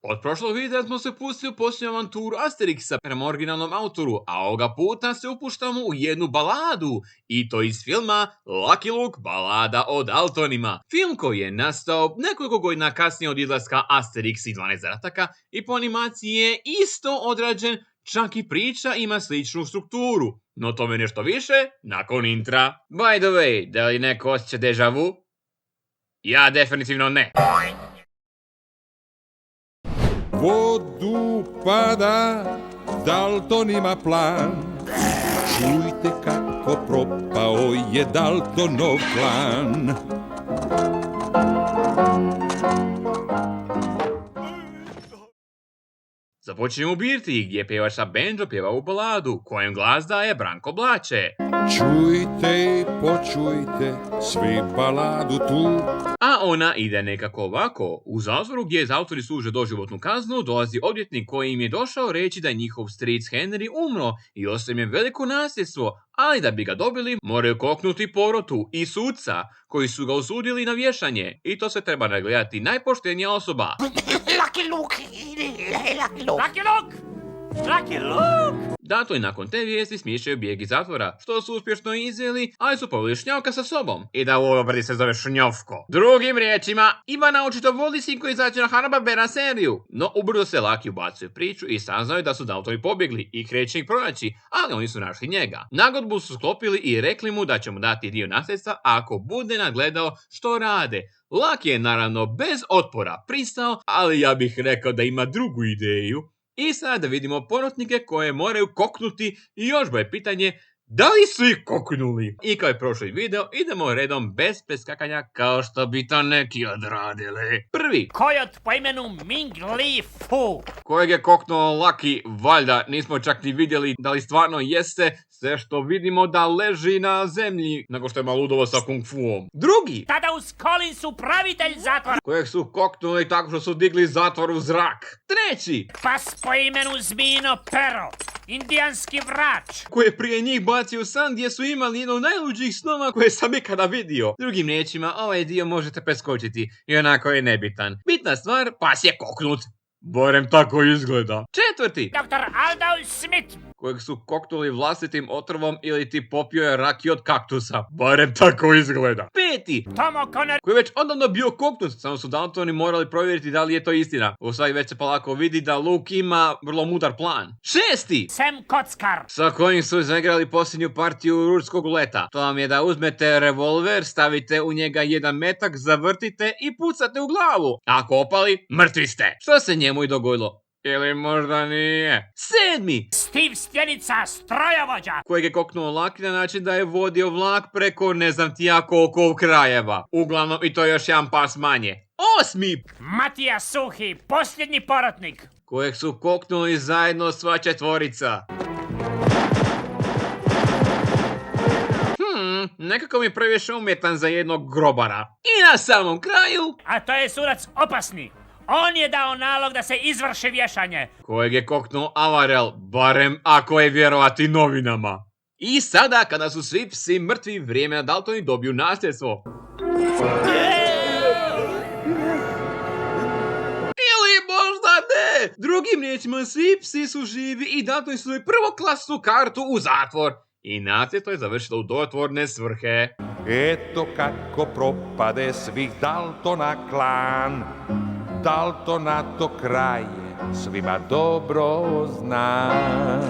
Od prošlog videa smo se pustili u posljednju avanturu Asterixa prema originalnom autoru, a ovoga puta se upuštamo u jednu baladu, i to iz filma Lucky Luke, balada o Daltonima. Film koji je nastao nekoliko godina kasnije od izlaska Asterix i 12 zadataka i po animaciji je isto odrađen, čak i priča ima sličnu strukturu. No tome nešto više nakon intra. By the way, da li neko osjeća deja vu? Ja definitivno ne. Vodu pada, Dalton ima plan. Čujte kako propao je Daltonov plan. Započinjemo u birti gdje pjevača Benjo pjeva u baladu, kojem glas daje Branko Blače. Čujte i počujte svi baladu tu. A ona ide nekako ovako. U zatvoru gdje autori služe doživotnu kaznu, dolazi odvjetnik koji im je došao reći da je njihov stric Henry umro i ostaje im je veliko nasljedstvo, ali da bi ga dobili moraju koknuti porotu i suca koji su ga osudili na vješanje. I to se treba nagledati najpoštenija osoba. Lucky Luke! Lucky Luke! Lucky Luke! Dato i nakon te vijesti smješćaju bijeg iz zatvora, što su uspješno izveli, ali su poveli Šnjavka sa sobom. I da u ovoj obradi se zove Šnjovko. Drugim riječima, Ivana očito voli sinkonizaciju na Hanna-Barbera seriju. No ubrzo se Lucky ubacuje u priču i saznaju da su Daltoni pobjegli i kreće ih pronaći, ali oni su našli njega. Nagodbu su sklopili i rekli mu da će mu dati dio nasljedstva ako bude nadgledao što rade. Lucky je naravno bez otpora pristao, ali ja bih rekao da ima drugu ideju. I sada da vidimo porotnike koje moraju koknuti i još je pitanje da li su ih koknuli. I kao je prošli video, idemo redom bez preskakanja kao što bi to neki odradili. Prvi. Kojot po imenu Ming Li Fu. Kojeg je koknuo Lucky, valjda nismo čak ni vidjeli da li stvarno jeste, sve što vidimo da leži na zemlji, nego što je maludovo sa kung fuom. Drugi. Tadeusz Collins, upravitelj zatvora. Kojeg su koknuli tako što su digli zatvor u zrak. Treći. Pas po imenu Zmino Pero. Indijanski vrač. Koji je prije njih bacio u san gdje su imali jedno od najluđih snova koje sam ikada vidio. Drugim riječima, ovaj dio možete preskočiti i onako je nebitan. Bitna stvar, pas je koknut. Barem tako izgleda. Četvrti. Dr. Aldous Smith. Kojeg su koknuli vlastitim otrovom ili ti popio je rakiju od kaktusa. Barem tako izgleda. Peti. Tom O'Connor. Koji je već odavno bio koknut, samo su Daltoni morali provjeriti da li je to istina. U stvari već se polako vidi da Luke ima vrlo mudar plan. Šesti. Sam Kockar. Sa kojim su zaigrali posljednju partiju ručkog leta. To vam je da uzmete revolver, stavite u njega jedan metak, zavrtite i pucate u glavu. Ako opali, mrtvi ste. Što se njemu i dogodilo? Ili možda nije. Sedmi. Steve Stjenica, strojovođa. Kojeg je koknuo Lucky na način da je vodio vlak preko ne znam ti ja koliko krajeva. Uglavnom i to još jedan pas manje. Osmi. Matija Suhi, posljednji porotnik. Kojeg su koknuli zajedno sva četvorica. Nekako mi je previše umjetan za jednog grobara. I na samom kraju... A to je sudac Opasni. On je dao nalog da se izvrši vješanje. Kojeg je koknuo Avarel, barem ako je vjerovati novinama. I sada, kada su svi psi mrtvi, vrijeme da Daltoni dobiju nasljedstvo. Ili možda ne! Drugim riječima, svi psi su živi i Daltoni su dobili prvoklasnu kartu u zatvor. I nasljedstvo je završilo u dotvorne svrhe. Eto kako propade svih Daltona klan. Daltona to kraj je svima dobro znan.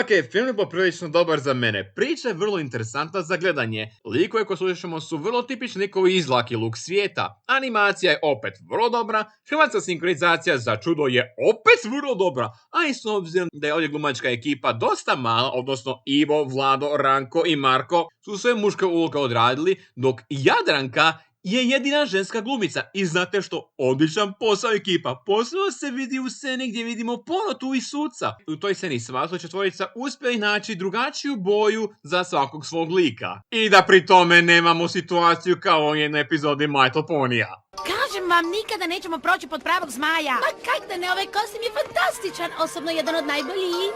Ok, film je poprilično dobar za mene. Priča je vrlo interesantna za gledanje. Likove koje slušamo su vrlo tipični likovi iz Lucky Luke svijeta. Animacija je opet vrlo dobra, hrvatska sinkronizacija za čudo je opet vrlo dobra, a i s obzirom da je ovdje glumačka ekipa dosta mala, odnosno Ivo, Vlado, Ranko i Marko su sve muške uloge odradili, dok Jadranka je jedina ženska glumica i znate što, odličan posao ekipa. Posebno se vidi u sceni gdje vidimo porotu i suca. U toj sceni sva su četvorica uspjeli naći drugačiju boju za svakog svog lika. I da pri tome nemamo situaciju kao u jednoj epizodi My Little Ponyja. Kažem vam, nikada nećemo proći pod pravog zmaja. Ma kak da ne, ovaj kostim je fantastičan, osobno jedan od najboljih.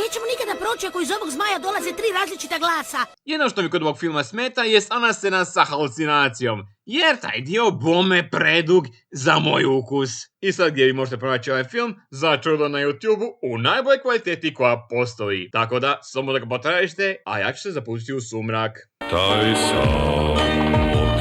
Nećemo nikada proći ako iz ovog zmaja dolaze 3 različita glasa. Jedno što mi kod ovog filma smeta jest ona scena sa halucinacijom, jer taj dio bome predug za moj ukus. I sad gdje vi možete pronaći ovaj film, za čudo na YouTube-u u najboljoj kvaliteti koja postoji. Tako da, samo da ga potražite, a ja ću se zapustiti u sumrak. Taj sam